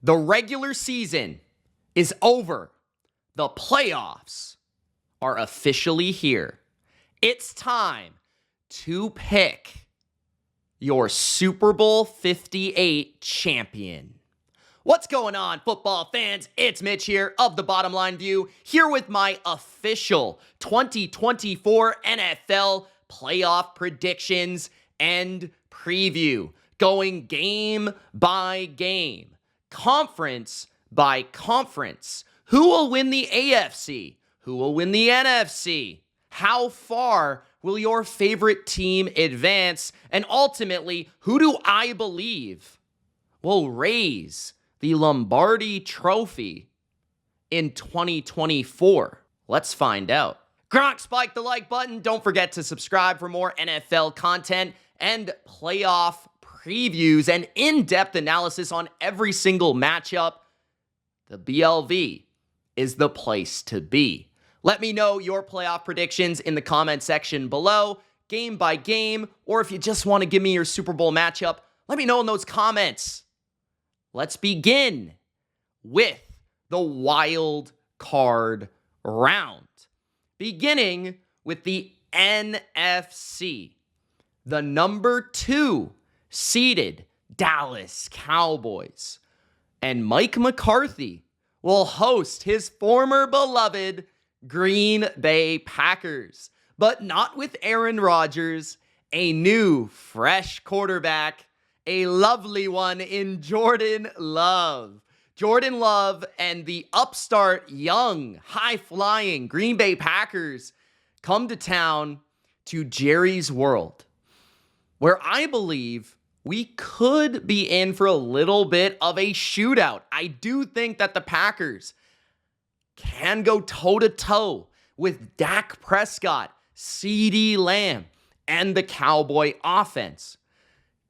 The regular season is over. The playoffs are officially here. It's time to pick your Super Bowl 58 champion. What's going on, football fans? It's Mitch here of The Bottom Line View, here with my official 2024 NFL playoff predictions and preview, going game by game, conference by conference. Who will win the AFC? Who will win the NFC? How far will your favorite team advance? And ultimately, who do I believe will raise the Lombardi Trophy in 2024? Let's find out. Gronk, spike the like button. Don't forget to subscribe for more NFL content and playoff previews and in-depth analysis on every single matchup. The BLV is the place to be. Let me know your playoff predictions in the comment section below, game by game, or if you just want to give me your Super Bowl matchup, let me know in those comments. Let's begin with the wild card round. Beginning with the NFC. The number 2 seeded Dallas Cowboys. And Mike McCarthy will host his former beloved Green Bay Packers. But not with Aaron Rodgers, a new, fresh quarterback, a lovely one in Jordan Love. Jordan Love and the upstart, young, high-flying Green Bay Packers come to town to Jerry's World, where I believe we could be in for a little bit of a shootout. I do think that the Packers can go toe-to-toe with Dak Prescott, CeeDee Lamb, and the Cowboy offense.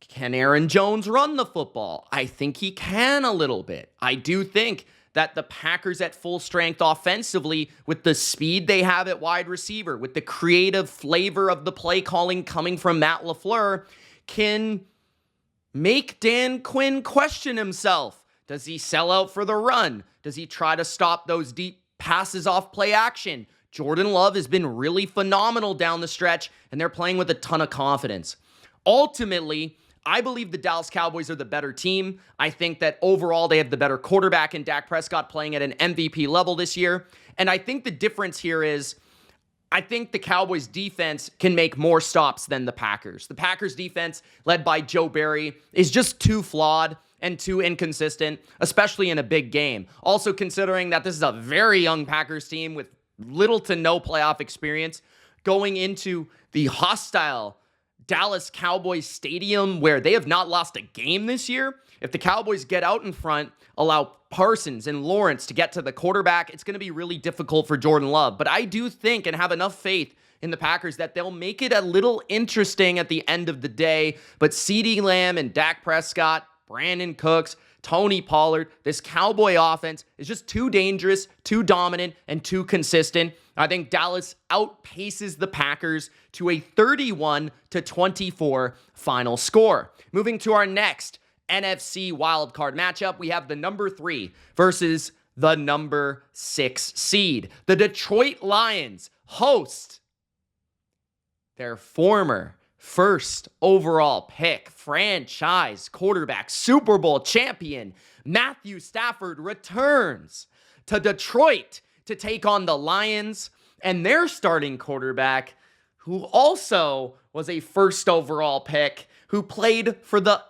Can Aaron Jones run the football? I think he can a little bit. I do think that the Packers at full strength offensively, with the speed they have at wide receiver, with the creative flavor of the play calling coming from Matt LaFleur, can make Dan Quinn question himself. Does he sell out for the run? Does he try to stop those deep passes off play action? Jordan Love has been really phenomenal down the stretch, and they're playing with a ton of confidence. Ultimately, I believe the Dallas Cowboys are the better team. I think that overall they have the better quarterback in Dak Prescott playing at an MVP level this year. And I think the difference here is I think the Cowboys defense can make more stops than the Packers. The Packers defense, led by Joe Barry, is just too flawed and too inconsistent, especially in a big game. Also considering that this is a very young Packers team with little to no playoff experience going into the hostile Dallas Cowboys stadium where they have not lost a game this year. If the Cowboys get out in front, allow Parsons and Lawrence to get to the quarterback, it's going to be really difficult for Jordan Love. But I do think and have enough faith in the Packers that they'll make it a little interesting at the end of the day. But CeeDee Lamb and Dak Prescott, Brandon Cooks, Tony Pollard, this Cowboy offense is just too dangerous, too dominant, and too consistent. I think Dallas outpaces the Packers to a 31-24 final score. Moving to our next NFC wildcard matchup, we have the number 3 versus the number 6 seed. The Detroit Lions host their former first overall pick, franchise quarterback, Super Bowl champion, Matthew Stafford returns to Detroit to take on the Lions and their starting quarterback, who also was a first overall pick, who played for the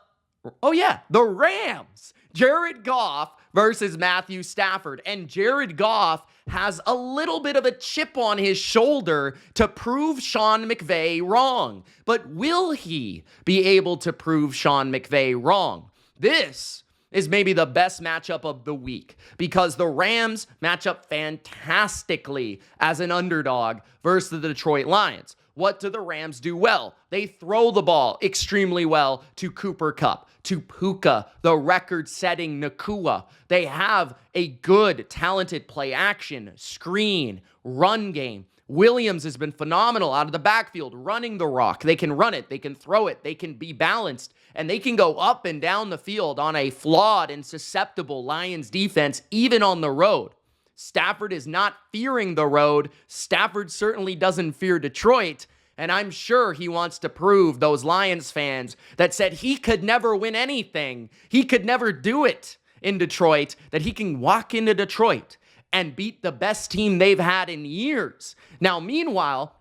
Rams. Jared Goff versus Matthew Stafford. And Jared Goff has a little bit of a chip on his shoulder to prove Sean McVay wrong. But will he be able to prove Sean McVay wrong? This is maybe the best matchup of the week because the Rams match up fantastically as an underdog versus the Detroit Lions. What do the Rams do well? They throw the ball extremely well to Cooper Kupp, to Puka, the record-setting Nakua. They have a good, talented play action, screen, run game Williams has been phenomenal out of the backfield, running the rock. They can run it, they can throw it, they can be balanced, and they can go up and down the field on a flawed and susceptible Lions defense, even on the road. Stafford is not fearing the road. Stafford certainly doesn't fear Detroit, and I'm sure he wants to prove those Lions fans that said he could never win anything, he could never do it in Detroit, that he can walk into Detroit and beat the best team they've had in years. Now, meanwhile,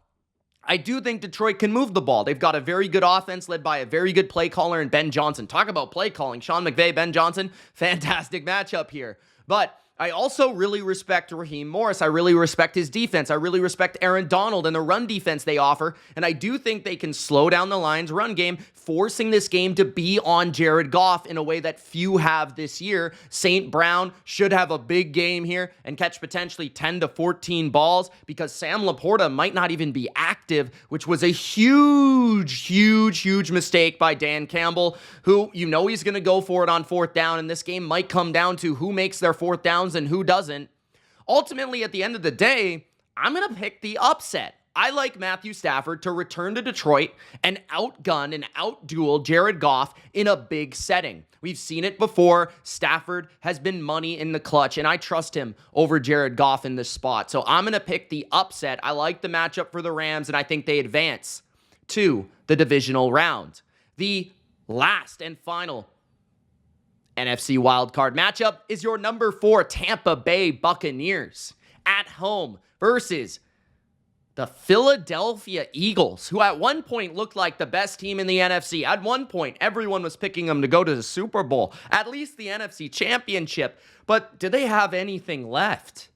I do think Detroit can move the ball. They've got a very good offense led by a very good play caller in Ben Johnson. Talk about play calling. Sean McVay, Ben Johnson, fantastic matchup here. But I also really respect Raheem Morris. I really respect his defense. I really respect Aaron Donald and the run defense they offer. And I do think they can slow down the Lions' run game, forcing this game to be on Jared Goff in a way that few have this year. St. Brown should have a big game here and catch potentially 10 to 14 balls because Sam Laporta might not even be active, which was a huge mistake by Dan Campbell, who he's going to go for it on fourth down. And this game might come down to who makes their fourth downs and who doesn't. Ultimately, at the end of the day, I'm going to pick the upset. I like Matthew Stafford to return to Detroit and outgun and outduel Jared Goff in a big setting. We've seen it before. Stafford has been money in the clutch, and I trust him over Jared Goff in this spot. So I'm going to pick the upset. I like the matchup for the Rams, and I think they advance to the divisional round. The last and final NFC wildcard matchup is your number 4 Tampa Bay Buccaneers at home versus the Philadelphia Eagles, who at one point looked like the best team in the NFC. At one point, everyone was picking them to go to the Super Bowl, at least the NFC Championship. But do they have anything left?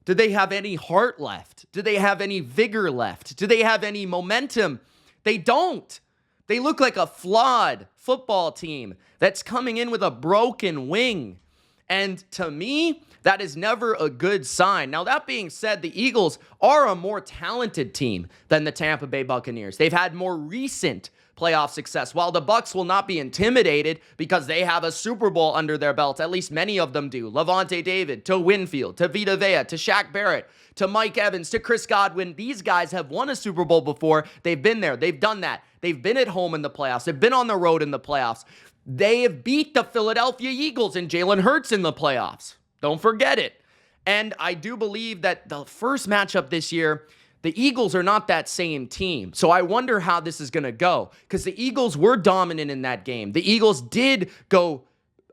Do they have any heart left? Do they have any vigor left? Do they have any momentum? They don't. They look like a flawed football team that's coming in with a broken wing. And to me, that is never a good sign. Now, that being said, the Eagles are a more talented team than the Tampa Bay Buccaneers. They've had more recent playoff success, while the Bucs will not be intimidated because they have a Super Bowl under their belt. At least many of them do. Levante David, to Winfield, to Vita Vea, to Shaq Barrett, to Mike Evans, to Chris Godwin. These guys have won a Super Bowl before. They've been there. They've done that. They've been at home in the playoffs. They've been on the road in the playoffs. They have beat the Philadelphia Eagles and Jalen Hurts in the playoffs. Don't forget it. And I do believe that the first matchup this year, the Eagles are not that same team. So I wonder how this is going to go, because the Eagles were dominant in that game. The Eagles did go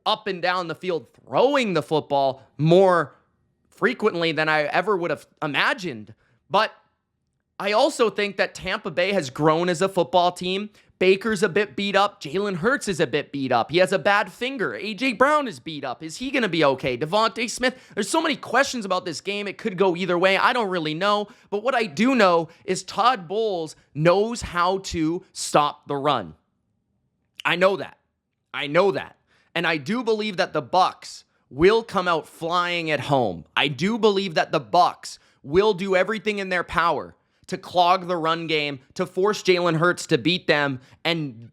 up and down the field throwing the football more frequently than I ever would have imagined. But I also think that Tampa Bay has grown as a football team. Baker's a bit beat up. Jalen Hurts is a bit beat up. He has a bad finger. A.J. Brown is beat up. Is he going to be okay? Devontae Smith. There's so many questions about this game. It could go either way. I don't really know. But what I do know is Todd Bowles knows how to stop the run. I know that. And I do believe that the Bucs will come out flying at home. I do believe that the Bucs will do everything in their power to clog the run game, to force Jalen Hurts to beat them. And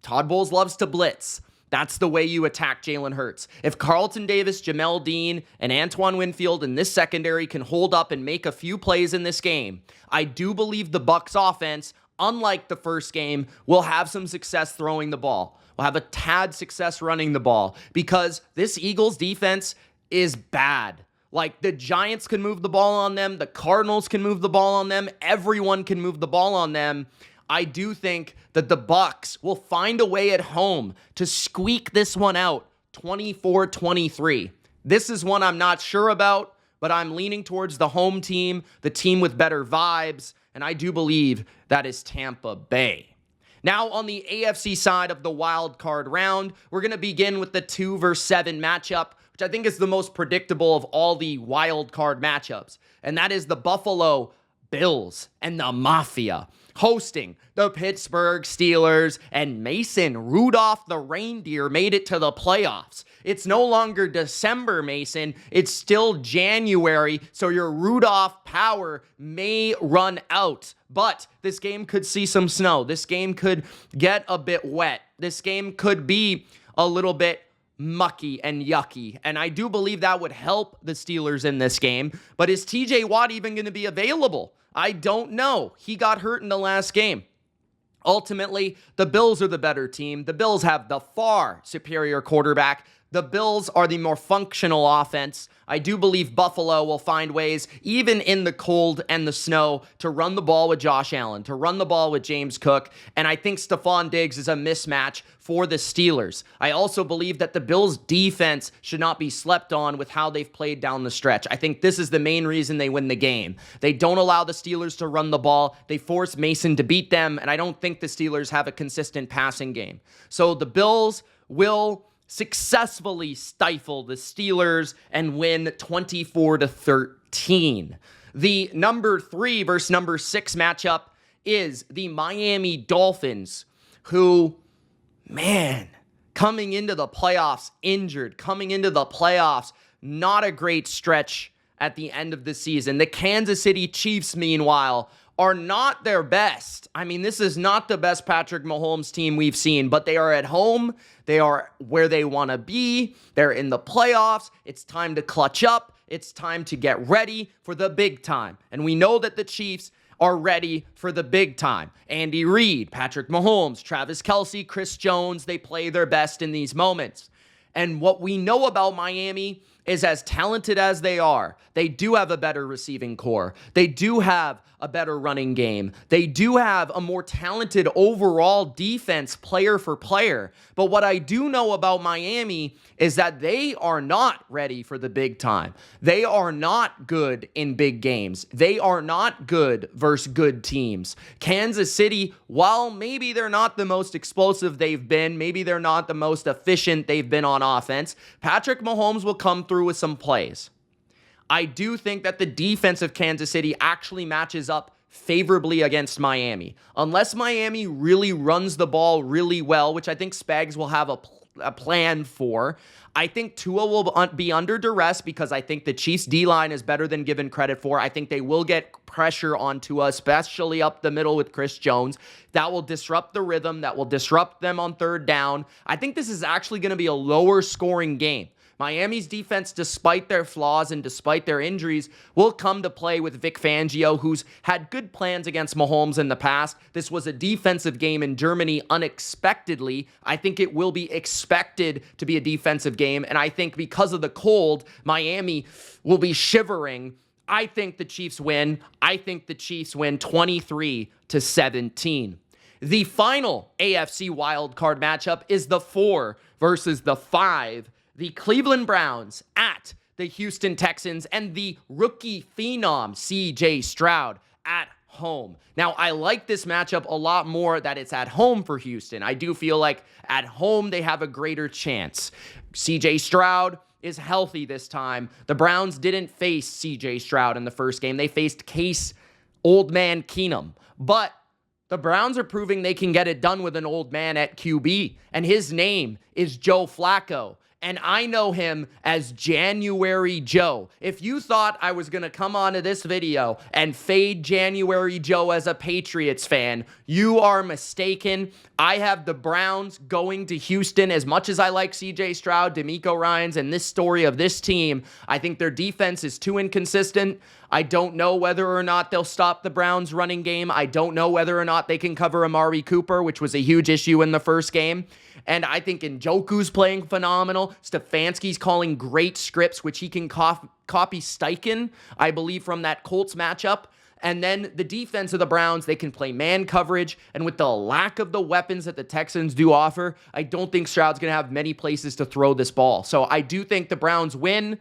Todd Bowles loves to blitz. That's the way you attack Jalen Hurts. If Carlton Davis, Jamel Dean, and Antoine Winfield in this secondary can hold up and make a few plays in this game, I do believe the Bucs offense, unlike the first game, will have some success throwing the ball. Will have a tad success running the ball, because this Eagles defense is bad. Like, the Giants can move the ball on them. The Cardinals can move the ball on them. Everyone can move the ball on them. I do think that the Bucs will find a way at home to squeak this one out 24-23. This is one I'm not sure about, but I'm leaning towards the home team, the team with better vibes, and I do believe that is Tampa Bay. Now, on the AFC side of the wild card round, we're going to begin with the 2-7 matchup, which I think is the most predictable of all the wild card matchups. And that is the Buffalo Bills and the Mafia hosting the Pittsburgh Steelers, and Mason Rudolph the reindeer made it to the playoffs. It's no longer December, Mason. It's still January, so your Rudolph power may run out. But this game could see some snow. This game could get a bit wet. This game could be a little bit mucky and yucky. And I do believe that would help the Steelers in this game. But is TJ Watt even going to be available? I don't know. He got hurt in the last game. Ultimately, the Bills are the better team. The Bills have the far superior quarterback. The Bills are the more functional offense. I do believe Buffalo will find ways, even in the cold and the snow, to run the ball with Josh Allen, to run the ball with James Cook, and I think Stephon Diggs is a mismatch for the Steelers. I also believe that the Bills' defense should not be slept on with how they've played down the stretch. I think this is the main reason they win the game. They don't allow the Steelers to run the ball. They force Mason to beat them, and I don't think the Steelers have a consistent passing game. So the Bills will successfully stifle the Steelers and win 24-13. The number 3 versus number 6 matchup is the Miami Dolphins, who, man, coming into the playoffs injured, coming into the playoffs, not a great stretch at the end of the season. The Kansas City Chiefs, meanwhile, are not their best. I mean, this is not the best Patrick Mahomes team we've seen, but they are at home. They are where they want to be. They're in the playoffs. It's time to clutch up. It's time to get ready for the big time. And we know that the Chiefs are ready for the big time. Andy Reid, Patrick Mahomes, Travis Kelce, Chris Jones, they play their best in these moments. And what we know about Miami is, as talented as they are, they do have a better receiving core. They do have a better running game. They do have a more talented overall defense player for player. But what I do know about Miami is that they are not ready for the big time. They are not good in big games. They are not good versus good teams. Kansas City, while maybe they're not the most explosive they've been, maybe they're not the most efficient they've been on offense, Patrick Mahomes will come through with some plays. I do think that the defense of Kansas City actually matches up favorably against Miami. Unless Miami really runs the ball really well, which I think Spags will have a plan for, I think Tua will be under duress because I think the Chiefs' D-line is better than given credit for. I think they will get pressure on Tua, especially up the middle with Chris Jones. That will disrupt the rhythm. That will disrupt them on third down. I think this is actually going to be a lower scoring game. Miami's defense, despite their flaws and despite their injuries, will come to play with Vic Fangio, who's had good plans against Mahomes in the past. This was a defensive game in Germany unexpectedly. I think it will be expected to be a defensive game, and I think because of the cold, Miami will be shivering. I think the Chiefs win. I think the Chiefs win 23-17. The final AFC wildcard matchup is the 4 versus the 5. The Cleveland Browns at the Houston Texans, and the rookie phenom CJ Stroud at home. Now, I like this matchup a lot more that it's at home for Houston. I do feel like at home they have a greater chance. CJ Stroud is healthy this time. The Browns didn't face CJ Stroud in the first game. They faced Case Old Man Keenum. But the Browns are proving they can get it done with an old man at QB, and his name is Joe Flacco. And I know him as January Joe. If you thought I was going to come onto this video and fade January Joe as a Patriots fan, you are mistaken. I have the Browns going to Houston. As much as I like CJ Stroud, DeMeco Ryans, and this story of this team, I think their defense is too inconsistent. I don't know whether or not they'll stop the Browns' running game. I don't know whether or not they can cover Amari Cooper, which was a huge issue in the first game. And I think Njoku's playing phenomenal. Stefanski's calling great scripts, which he can copy Steichen, I believe, from that Colts matchup. And then the defense of the Browns, they can play man coverage. And with the lack of the weapons that the Texans do offer, I don't think Stroud's going to have many places to throw this ball. So I do think the Browns win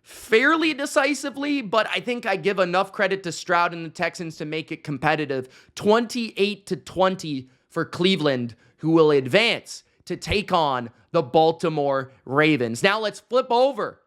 fairly decisively, but I think I give enough credit to Stroud and the Texans to make it competitive. 28-20 for Cleveland, who will advance to take on the Baltimore Ravens. Now let's flip over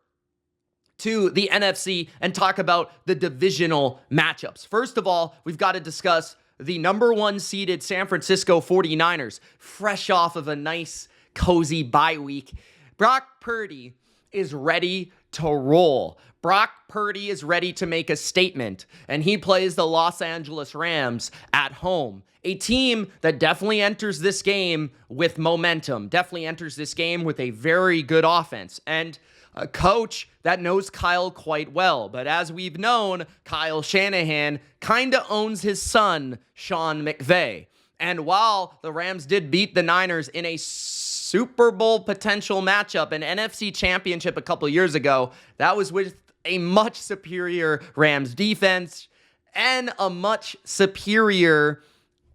to the NFC and talk about the divisional matchups. First of all, we've got to discuss the number 1 seeded San Francisco 49ers, fresh off of a nice, cozy bye week. Brock Purdy is ready to roll. Brock Purdy is ready to make a statement, and he plays the Los Angeles Rams at home. A team that definitely enters this game with momentum, definitely enters this game with a very good offense, and a coach that knows Kyle quite well. But as we've known, Kyle Shanahan kind of owns his son, Sean McVay. And while the Rams did beat the Niners in a Super Bowl potential matchup, an NFC championship a couple years ago, that was with a much superior Rams defense and a much superior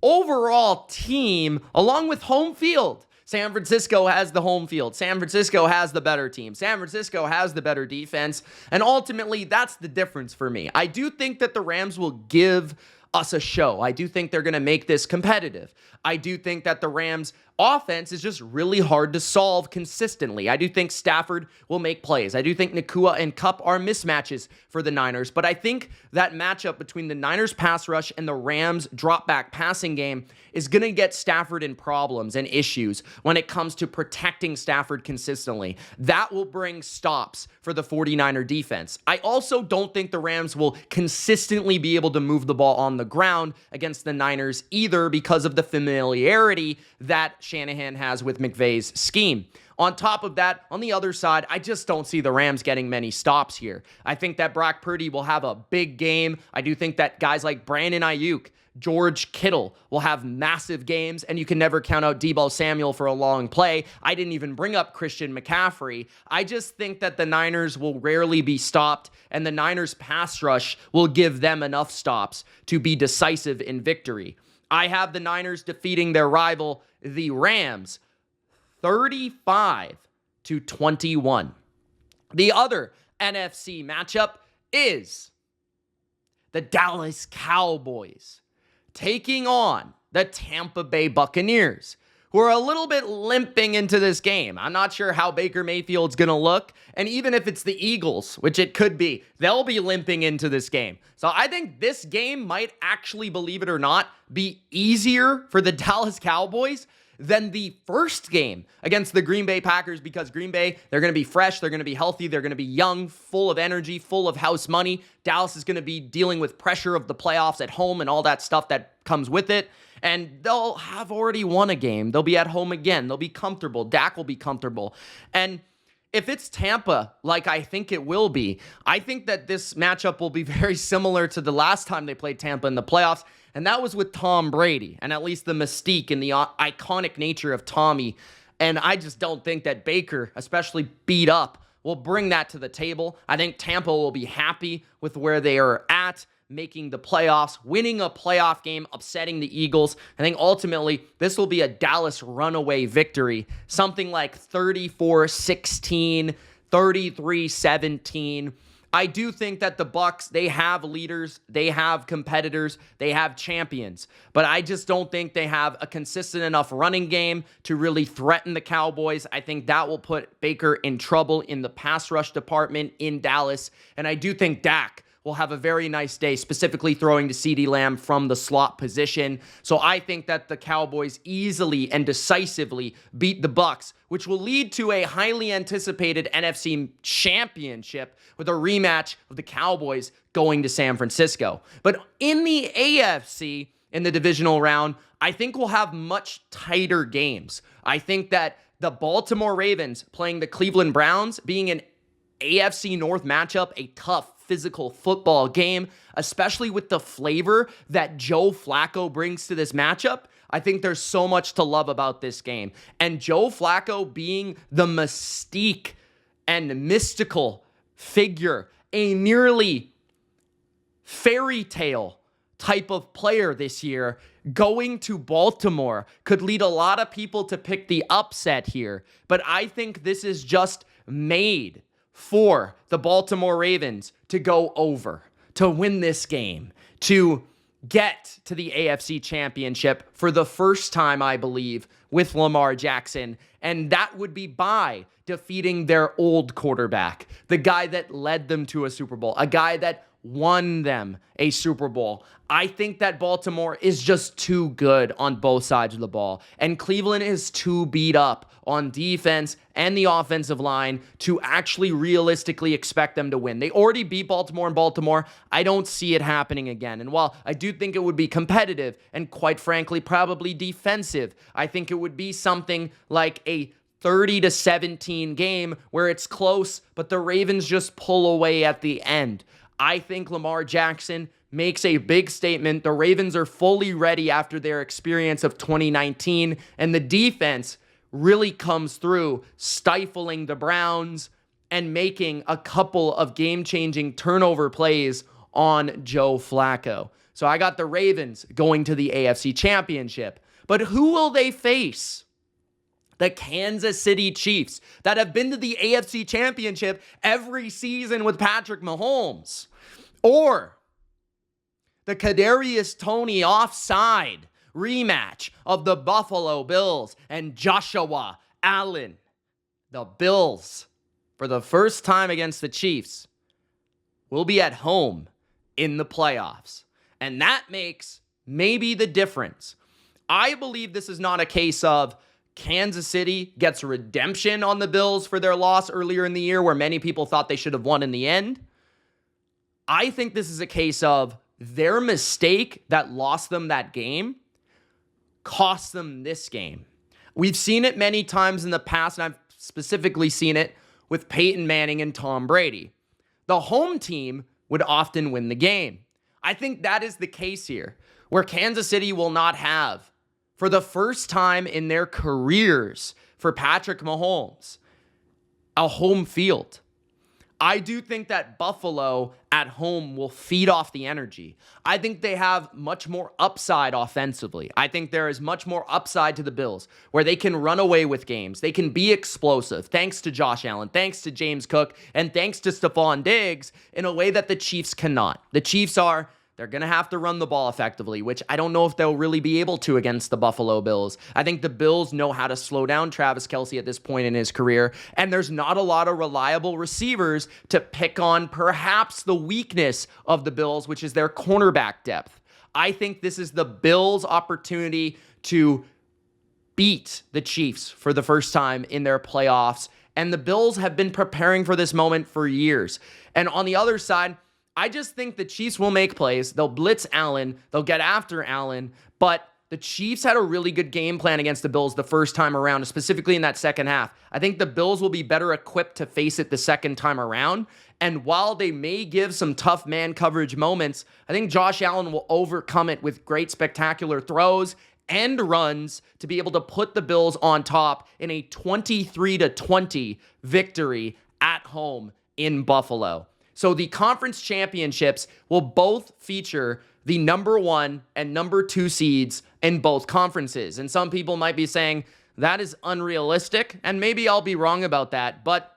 overall team, along with home field. San Francisco has the home field. San Francisco has the better team. San Francisco has the better defense. And ultimately, that's the difference for me. I do think that the Rams will give us a show. I do think they're going to make this competitive. I do think that the Rams offense is just really hard to solve consistently. I do think Stafford will make plays. I do think Nakua and Kupp are mismatches for the Niners, but I think that matchup between the Niners pass rush and the Rams drop back passing game is going to get Stafford in problems and issues when it comes to protecting Stafford consistently. That will bring stops for the 49er defense. I also don't think the Rams will consistently be able to move the ball on the ground against the Niners either, because of the familiarity that Shanahan has with McVay's scheme. On top of that, on the other side, I just don't see the Rams getting many stops here. I think that Brock Purdy will have a big game. I do think that guys like Brandon Ayuk, George Kittle will have massive games, and you can never count out Deebo Samuel for a long play. I didn't even bring up Christian McCaffrey. I just think that the Niners will rarely be stopped, and the Niners pass rush will give them enough stops to be decisive in victory. I have the Niners defeating their rival, the Rams, 35-21. The other NFC matchup is the Dallas Cowboys taking on the Tampa Bay Buccaneers, who are a little bit limping into this game. I'm not sure how Baker Mayfield's going to look. And even if it's the Eagles, which it could be, they'll be limping into this game. So I think this game might actually, believe it or not, be easier for the Dallas Cowboys than the first game against the Green Bay Packers, because Green Bay, they're going to be fresh, they're going to be healthy, they're going to be young, full of energy, full of house money. Dallas is going to be dealing with pressure of the playoffs at home and all that stuff that comes with it. And they'll have already won a game. They'll be at home again. They'll be comfortable. Dak will be comfortable. And if it's Tampa, like I think it will be, I think that this matchup will be very similar to the last time they played Tampa in the playoffs, and that was with Tom Brady, and at least the mystique and the iconic nature of Tommy. And I just don't think that Baker, especially beat up, will bring that to the table. I think Tampa will be happy with where they are at, making the playoffs, winning a playoff game, upsetting the Eagles. I think ultimately this will be a Dallas runaway victory, something like 34-16, 33-17. I do think that the Bucs, they have leaders, they have competitors, they have champions, but I just don't think they have a consistent enough running game to really threaten the Cowboys. I think that will put Baker in trouble in the pass rush department in Dallas, and I do think Dak will have a very nice day, specifically throwing to CeeDee Lamb from the slot position. So I think that the Cowboys easily and decisively beat the Bucs, which will lead to a highly anticipated NFC championship with a rematch of the Cowboys going to San Francisco. But in the AFC, in the divisional round, I think we'll have much tighter games. I think that the Baltimore Ravens playing the Cleveland Browns, being an AFC North matchup, a tough physical football game, especially with the flavor that Joe Flacco brings to this matchup. I think there's so much to love about this game. And Joe Flacco being the mystique and mystical figure, a nearly fairy tale type of player this year, going to Baltimore could lead a lot of people to pick the upset here. But I think this is just made for the Baltimore Ravens to go over, to win this game, to get to the AFC Championship for the first time, I believe, with Lamar Jackson. And that would be by defeating their old quarterback, the guy that led them to a Super Bowl, a guy that won them a Super Bowl. I think that Baltimore is just too good on both sides of the ball, and Cleveland is too beat up on defense and the offensive line to actually realistically expect them to win. They already beat Baltimore in Baltimore. I don't see it happening again. And while I do think it would be competitive and quite frankly probably defensive, I think it would be something like a 30-17 game where it's close, but the Ravens just pull away at the end. I think Lamar Jackson makes a big statement. The Ravens are fully ready after their experience of 2019, and the defense really comes through, stifling the Browns and making a couple of game-changing turnover plays on Joe Flacco. So I got the Ravens going to the AFC Championship. But who will they face? The Kansas City Chiefs that have been to the AFC Championship every season with Patrick Mahomes. Or the Kadarius Toney offside rematch of the Buffalo Bills and Joshua Allen. The Bills, for the first time against the Chiefs, will be at home in the playoffs. And that makes maybe the difference. I believe this is not a case of Kansas City gets redemption on the Bills for their loss earlier in the year where many people thought they should have won in the end. I think this is a case of their mistake that lost them that game cost them this game. We've seen it many times in the past, and I've specifically seen it with Peyton Manning and Tom Brady. The home team would often win the game. I think that is the case here, where Kansas City will not have, for the first time in their careers for Patrick Mahomes, a home field. I do think that Buffalo at home will feed off the energy. I think they have much more upside offensively. I think there is much more upside to the Bills where they can run away with games. They can be explosive thanks to Josh Allen, thanks to James Cook, and thanks to Stephon Diggs in a way that the Chiefs cannot. The Chiefs they're going to have to run the ball effectively, which I don't know if they'll really be able to against the Buffalo Bills. I think the Bills know how to slow down Travis Kelce at this point in his career, and there's not a lot of reliable receivers to pick on perhaps the weakness of the Bills, which is their cornerback depth. I think this is the Bills' opportunity to beat the Chiefs for the first time in their playoffs, and the Bills have been preparing for this moment for years. And on the other side, I just think the Chiefs will make plays. They'll blitz Allen. They'll get after Allen. But the Chiefs had a really good game plan against the Bills the first time around, specifically in that second half. I think the Bills will be better equipped to face it the second time around. And while they may give some tough man coverage moments, I think Josh Allen will overcome it with great spectacular throws and runs to be able to put the Bills on top in a 23-20 victory at home in Buffalo. So the conference championships will both feature the number 1 and number 2 seeds in both conferences. And some people might be saying that is unrealistic, and maybe I'll be wrong about that. But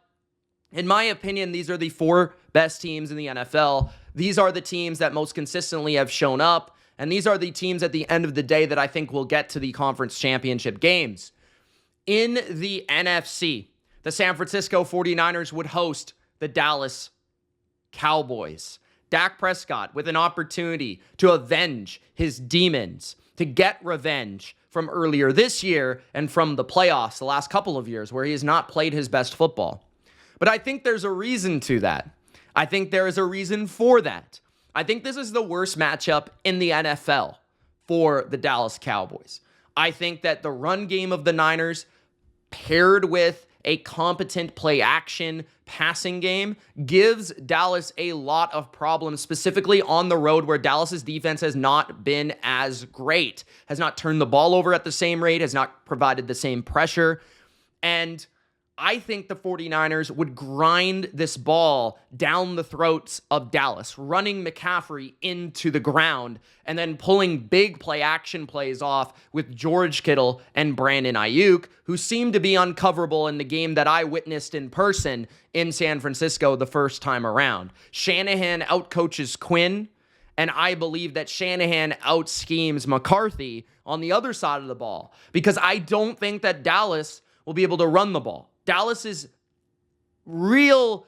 in my opinion, these are the 4 best teams in the NFL. These are the teams that most consistently have shown up, and these are the teams at the end of the day that I think will get to the conference championship games. In the NFC, the San Francisco 49ers would host the Dallas Cowboys. Dak Prescott with an opportunity to avenge his demons, to get revenge from earlier this year and from the playoffs the last couple of years where he has not played his best football. But I think there's a reason to that. I think there is a reason for that. I think this is the worst matchup in the NFL for the Dallas Cowboys. I think that the run game of the Niners paired with a competent play action passing game gives Dallas a lot of problems, specifically on the road where Dallas's defense has not been as great, has not turned the ball over at the same rate, has not provided the same pressure. And I think the 49ers would grind this ball down the throats of Dallas, running McCaffrey into the ground and then pulling big play action plays off with George Kittle and Brandon Ayuk, who seemed to be uncoverable in the game that I witnessed in person in San Francisco the first time around. Shanahan outcoaches Quinn, and I believe that Shanahan out-schemes McCarthy on the other side of the ball because I don't think that Dallas will be able to run the ball. Dallas's real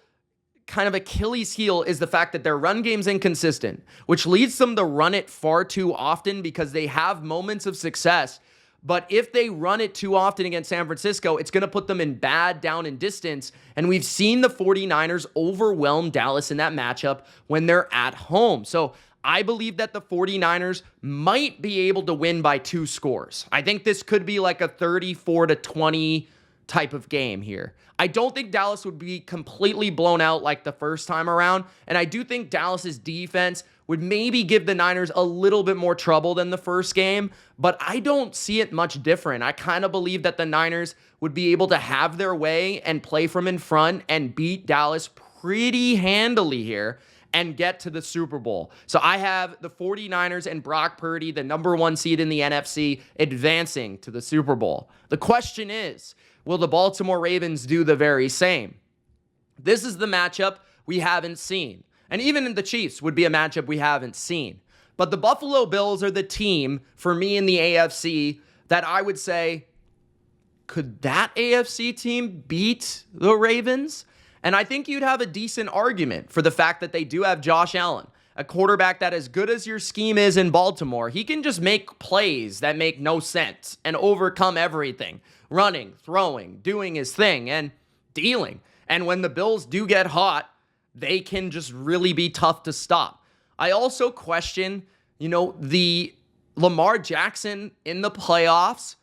kind of Achilles heel is the fact that their run game's inconsistent, which leads them to run it far too often because they have moments of success. But if they run it too often against San Francisco, it's going to put them in bad down and distance. And we've seen the 49ers overwhelm Dallas in that matchup when they're at home. So I believe that the 49ers might be able to win by 2 scores. I think this could be like a 34-20 type of game here. I don't think Dallas would be completely blown out like the first time around. And I do think Dallas's defense would maybe give the Niners a little bit more trouble than the first game, but I don't see it much different. I kind of believe that the Niners would be able to have their way and play from in front and beat Dallas pretty handily here and get to the Super Bowl. So I have the 49ers and Brock Purdy, the number 1 seed in the NFC, advancing to the Super Bowl. The question is, will the Baltimore Ravens do the very same? This is the matchup we haven't seen. And even the Chiefs would be a matchup we haven't seen. But the Buffalo Bills are the team, for me in the AFC, that I would say, could that AFC team beat the Ravens? And I think you'd have a decent argument for the fact that they do have Josh Allen, a quarterback that, as good as your scheme is in Baltimore, he can just make plays that make no sense and overcome everything. Running, throwing, doing his thing, and dealing. And when the Bills do get hot, they can just really be tough to stop. I also question, the Lamar Jackson in the playoffs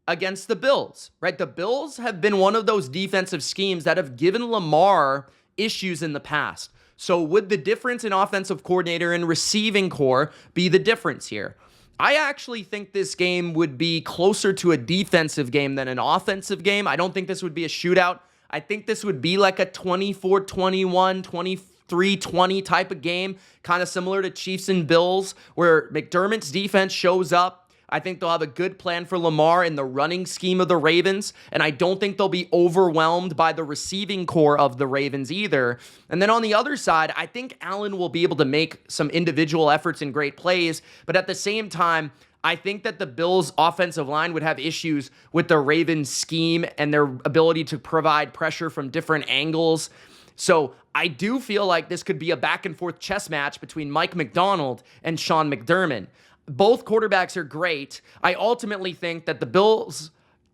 against the Bills, right? The Bills have been one of those defensive schemes that have given Lamar issues in the past. So would the difference in offensive coordinator and receiving core be the difference here? I actually think this game would be closer to a defensive game than an offensive game. I don't think this would be a shootout. I think this would be like a 24-21, 23-20 type of game, kind of similar to Chiefs and Bills, where McDermott's defense shows up. I think they'll have a good plan for Lamar in the running scheme of the Ravens, and I don't think they'll be overwhelmed by the receiving core of the Ravens either. And then on the other side, I think Allen will be able to make some individual efforts and great plays, but at the same time, I think that the Bills' offensive line would have issues with the Ravens' scheme and their ability to provide pressure from different angles. So I do feel like this could be a back-and-forth chess match between Mike Macdonald and Sean McDermott. Both quarterbacks are great. I ultimately think that the Bills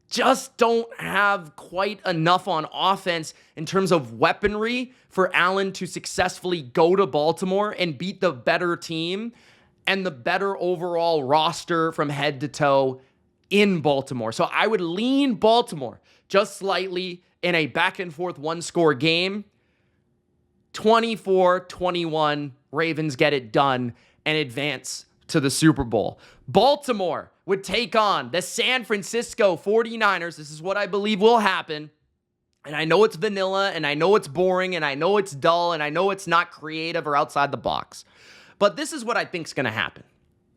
just don't have quite enough on offense in terms of weaponry for Allen to successfully go to Baltimore and beat the better team and the better overall roster from head to toe in Baltimore. So I would lean Baltimore just slightly in a back-and-forth one-score game. 24-21, Ravens get it done and advance to the Super Bowl. Baltimore would take on the San Francisco 49ers. This is what I believe will happen. And I know it's vanilla, and I know it's boring, and I know it's dull, and I know it's not creative or outside the box. But this is what I think is going to happen.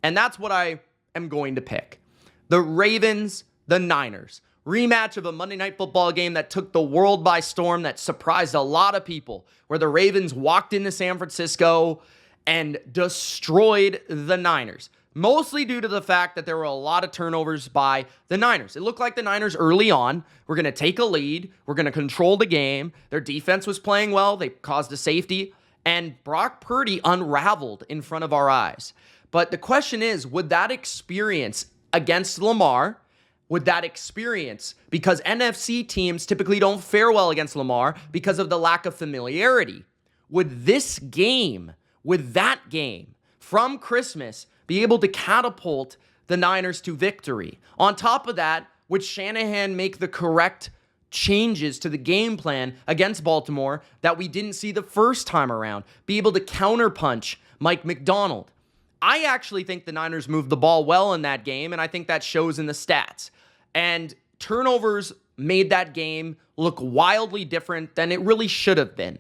And that's what I am going to pick. The Ravens, the Niners. Rematch of a Monday Night Football game that took the world by storm, that surprised a lot of people, where the Ravens walked into San Francisco and destroyed the Niners. Mostly due to the fact that there were a lot of turnovers by the Niners. It looked like the Niners early on were going to take a lead. We're going to control the game. Their defense was playing well. They caused a safety. And Brock Purdy unraveled in front of our eyes. But the question is, would that experience against Lamar, would that experience, because NFC teams typically don't fare well against Lamar because of the lack of familiarity, would this game, would that game from Christmas be able to catapult the Niners to victory? On top of that, would Shanahan make the correct changes to the game plan against Baltimore that we didn't see the first time around, be able to counterpunch Mike Macdonald? I actually think the Niners moved the ball well in that game, and I think that shows in the stats. And turnovers made that game look wildly different than it really should have been.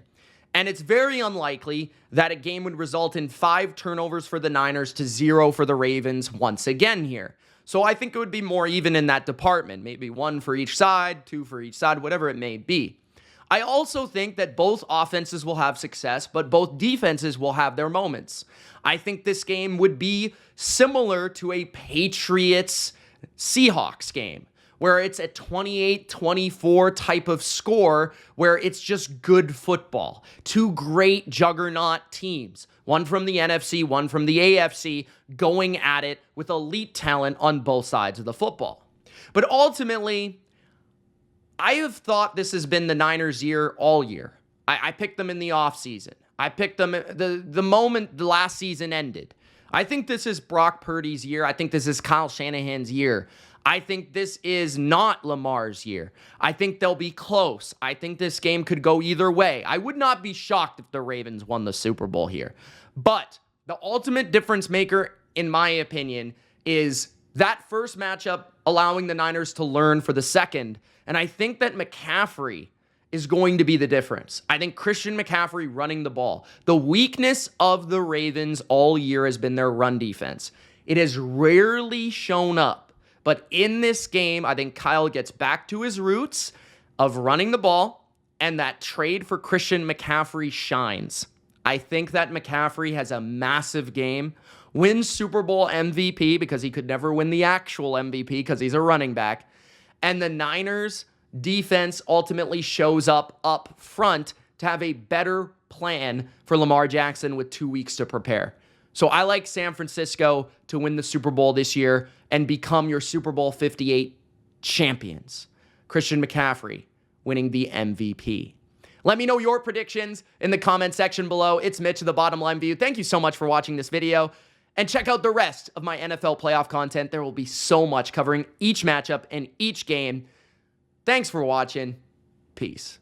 And it's very unlikely that a game would result in 5 turnovers for the Niners to 0 for the Ravens once again here. So I think it would be more even in that department, maybe 1 for each side, 2 for each side, whatever it may be. I also think that both offenses will have success, but both defenses will have their moments. I think this game would be similar to a Patriots-Seahawks game, where it's a 28-24 type of score where it's just good football. Two great juggernaut teams, one from the NFC, one from the AFC, going at it with elite talent on both sides of the football. But ultimately, I have thought this has been the Niners' year all year. I picked them in the offseason. I picked them the moment the last season ended. I think this is Brock Purdy's year. I think this is Kyle Shanahan's year. I think this is not Lamar's year. I think they'll be close. I think this game could go either way. I would not be shocked if the Ravens won the Super Bowl here. But the ultimate difference maker, in my opinion, is that first matchup allowing the Niners to learn for the second. And I think that McCaffrey is going to be the difference. I think Christian McCaffrey running the ball. The weakness of the Ravens all year has been their run defense. It has rarely shown up. But in this game, I think Kyle gets back to his roots of running the ball, and that trade for Christian McCaffrey shines. I think that McCaffrey has a massive game, wins Super Bowl MVP because he could never win the actual MVP because he's a running back, and the Niners defense ultimately shows up front to have a better plan for Lamar Jackson with 2 weeks to prepare. So I like San Francisco to win the Super Bowl this year and become your Super Bowl 58 champions. Christian McCaffrey winning the MVP. Let me know your predictions in the comment section below. It's Mitch of TheBottomLineView. Thank you so much for watching this video. And check out the rest of my NFL playoff content. There will be so much covering each matchup and each game. Thanks for watching. Peace.